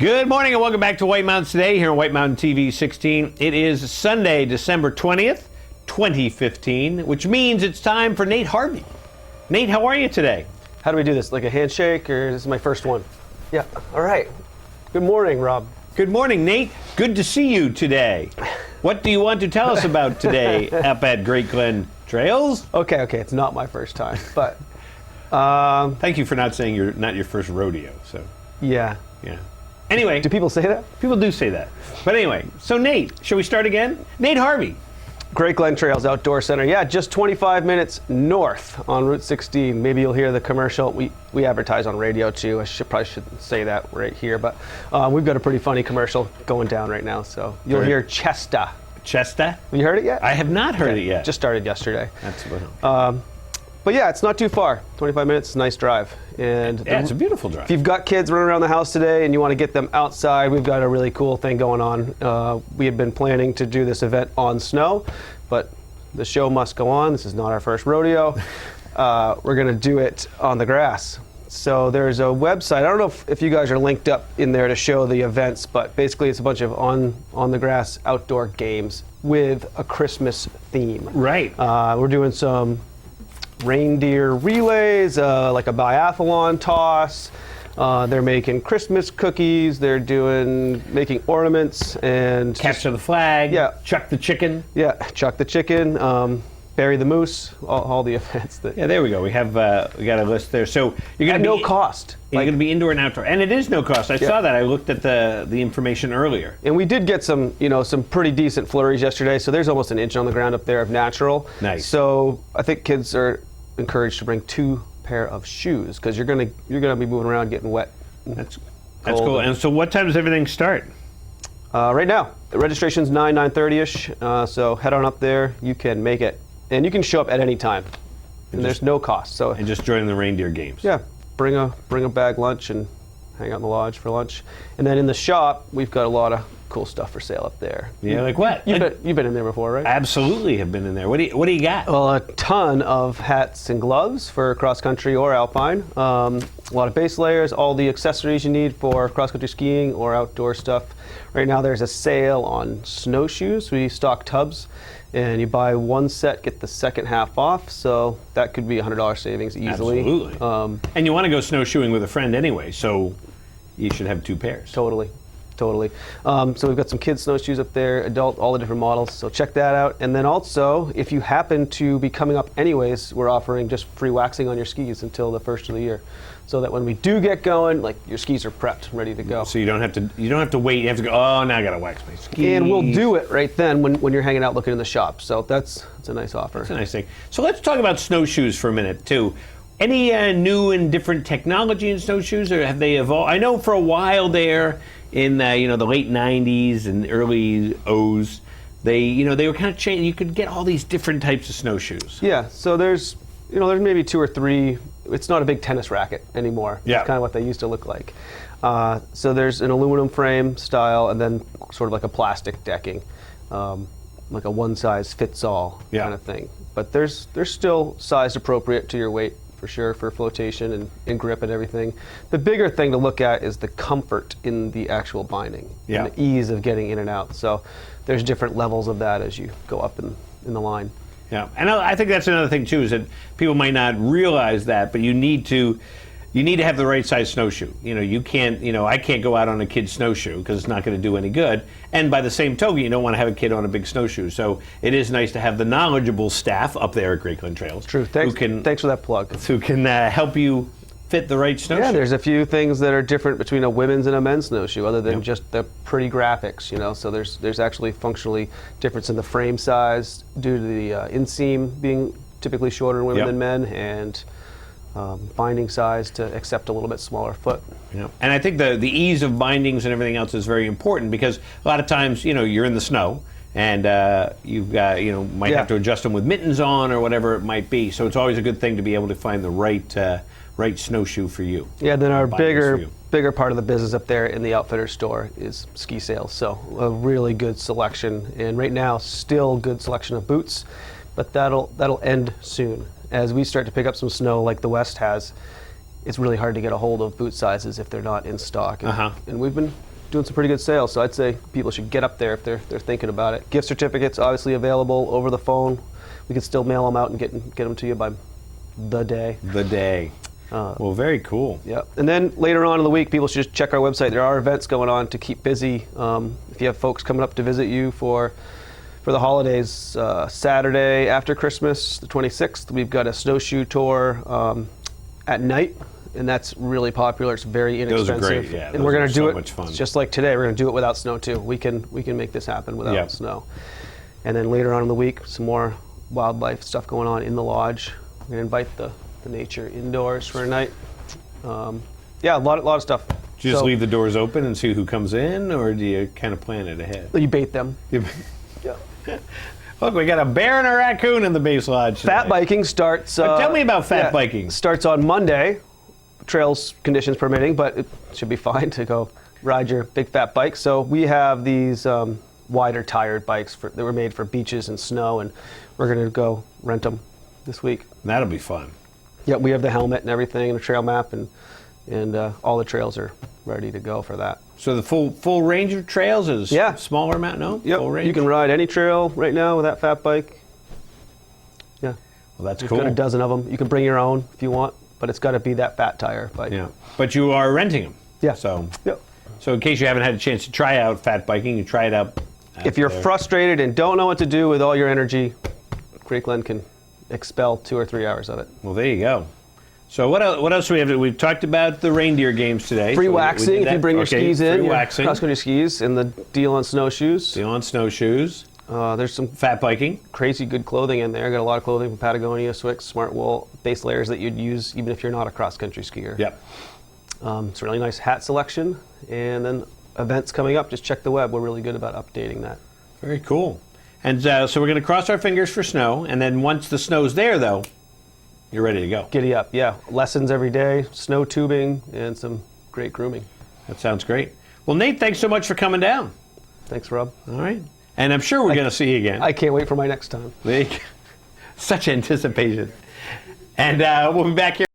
Good morning and welcome back to White Mountains Today here on White Mountain TV 16. It is Sunday, December 20th, 2015, which means it's time for Nate Harvey. Nate, how are you today? How do we do this? Like a handshake, or this is my first one? Yeah, all right. Good morning, Rob. Good morning, Nate. Good to see you today. What do you want to tell us about today up at Great Glen Trails? Okay, it's not my first time, but... Thank you for not saying not your first rodeo, so... Yeah. Anyway. Do people say that? People do say that. But anyway, so Nate, shall we start again? Nate Harvey. Great Glen Trails Outdoor Center. Yeah, just 25 minutes north on Route 16. Maybe you'll hear the commercial. We advertise on radio too. I probably shouldn't say that right here, but we've got a pretty funny commercial going down right now. So you'll hear Chesta. Chesta? Have you heard it yet? I have not heard it yet. Just started yesterday. That's what. But yeah, it's not too far. 25 minutes, nice drive. And yeah, it's a beautiful drive. If you've got kids running around the house today and you want to get them outside, we've got a really cool thing going on. We had been planning to do this event on snow, but the show must go on. This is not our first rodeo. We're going to do it on the grass. So there's a website. I don't know if you guys are linked up in there to show the events, but basically it's a bunch of on the grass outdoor games with a Christmas theme. Right. We're doing some reindeer relays, like a biathlon toss. They're making Christmas cookies. They're making ornaments and capture the flag. Yeah. Chuck the chicken. Yeah, chuck the chicken. Bury the moose. All the events. Yeah, there we go. We have we got a list there. So you're going at to no cost. You're going to be indoor and outdoor, and it is no cost. I saw that. I looked at the information earlier. And we did get some pretty decent flurries yesterday. So there's almost an inch on the ground up there of natural. Nice. So I think kids are encouraged to bring 2 pair of shoes because you're gonna be moving around getting wet. That's cool. And so what time does everything start? Right now, the registration's 9:30ish. So head on up there. You can make it, and you can show up at any time. And there's no cost. So and just join the reindeer games. Yeah, bring a bag lunch and hang out in the lodge for lunch. And then in the shop, we've got a lot of cool stuff for sale up there. Yeah, like what? You've been in there before, right? Absolutely have been in there. What do you got? Well, a ton of hats and gloves for cross country or alpine. A lot of base layers, all the accessories you need for cross country skiing or outdoor stuff. Right now there's a sale on snowshoes. We stock tubs, and you buy one set, get the second half off. So that could be $100 savings easily. Absolutely. And you want to go snowshoeing with a friend anyway, so you should have 2 pairs. Totally. So we've got some kids' snowshoes up there, adult, all the different models. So check that out. And then also, if you happen to be coming up anyways, we're offering just free waxing on your skis until the first of the year, so that when we do get going, like your skis are prepped, ready to go. So you don't have to wait. You have to go. Oh, now I gotta wax my skis. And we'll do it right then when you're hanging out looking in the shop. So that's a nice offer. That's a nice thing. So let's talk about snowshoes for a minute too. Any new and different technology in snowshoes, or have they evolved? I know for a while there, in the late 90s and early O's, they were kind of changed. You could get all these different types of snowshoes. Yeah, so there's maybe 2 or 3. It's not a big tennis racket anymore. Yeah. It's kind of what they used to look like. So there's an aluminum frame style, and then sort of like a plastic decking, like a one-size-fits-all kind of thing. But there's still sized appropriate to your weight, for sure, for flotation and grip and everything. The bigger thing to look at is the comfort in the actual binding and the ease of getting in and out. So there's different levels of that as you go up in the line. Yeah, and I think that's another thing too, is that people might not realize that, but you need to have the right size snowshoe. You can't, I can't go out on a kid's snowshoe because it's not going to do any good. And by the same token, you don't want to have a kid on a big snowshoe. So it is nice to have the knowledgeable staff up there at Great Glen Trails. True. Thanks for that plug. Who can help you fit the right snowshoe. Yeah, there's a few things that are different between a women's and a men's snowshoe, other than just the pretty graphics. So there's actually functionally difference in the frame size due to the inseam being typically shorter in women than men, and binding size to accept a little bit smaller foot. Yeah. And I think the ease of bindings and everything else is very important, because a lot of times, you're in the snow and you've got, might have to adjust them with mittens on or whatever it might be. So it's always a good thing to be able to find the right snowshoe for you. Yeah, then our bigger part of the business up there in the outfitter store is ski sales. So a really good selection, and right now still good selection of boots, but that'll end soon. As we start to pick up some snow like the West has, it's really hard to get a hold of boot sizes if they're not in stock. And we've been doing some pretty good sales. So I'd say people should get up there if they're thinking about it. Gift certificates obviously available over the phone. We can still mail them out and get them to you by the day. The day. Well, very cool. Yeah. And then later on in the week, people should just check our website. There are events going on to keep busy. If you have folks coming up to visit you for the holidays, Saturday after Christmas, the 26th, we've got a snowshoe tour at night, and that's really popular. It's very inexpensive. Those are great, yeah. And we're going to do so it much fun. just like today. We're going to do it without snow too. We can make this happen without snow. And then later on in the week, some more wildlife stuff going on in the lodge. We're going to invite the nature indoors for a night. Yeah, a lot of stuff. Do you just leave the doors open and see who comes in, or do you kind of plan it ahead? You bait them. Yeah. Look, we got a bear and a raccoon in the base lodge today. Fat biking starts. Tell me about fat biking. Starts on Monday, trails conditions permitting, but it should be fine to go ride your big fat bike. So we have these wider tired bikes that were made for beaches and snow, and we're going to go rent them this week. That'll be fun. Yeah, we have the helmet and everything, and a trail map, and all the trails are ready to go for that. So the full range of trails is smaller amount? No? Yep. Full range? You can ride any trail right now with that fat bike. Yeah. Well, that's We've cool. got a dozen of them. You can bring your own if you want, but it's got to be that fat tire bike. Yeah. But you are renting them. Yeah. So, Yep. So in case you haven't had a chance to try out fat biking, you try it out. If you're frustrated and don't know what to do with all your energy, Great Glen can expel 2 or 3 hours of it. Well, there you go. So what else do we have? We've talked about the reindeer games today. Free So waxing if you bring your skis in, free your waxing. cross-country skis, and the deal on snowshoes. Deal on snowshoes. There's some Fat biking. crazy good clothing in there. Got a lot of clothing from Patagonia, Swix, Smart Wool, base layers that you'd use even if you're not a cross-country skier. Yep. It's a really nice hat selection, and then events coming up. Just check the web. We're really good about updating that. Very cool. And so we're going to cross our fingers for snow, and then once the snow's there, though, you're ready to go. Giddy up, yeah. Lessons every day, snow tubing, and some great grooming. That sounds great. Well, Nate, thanks so much for coming down. Thanks, Rob. All right. And I'm sure we're going to see you again. I can't wait for my next time. Such anticipation. And we'll be back here.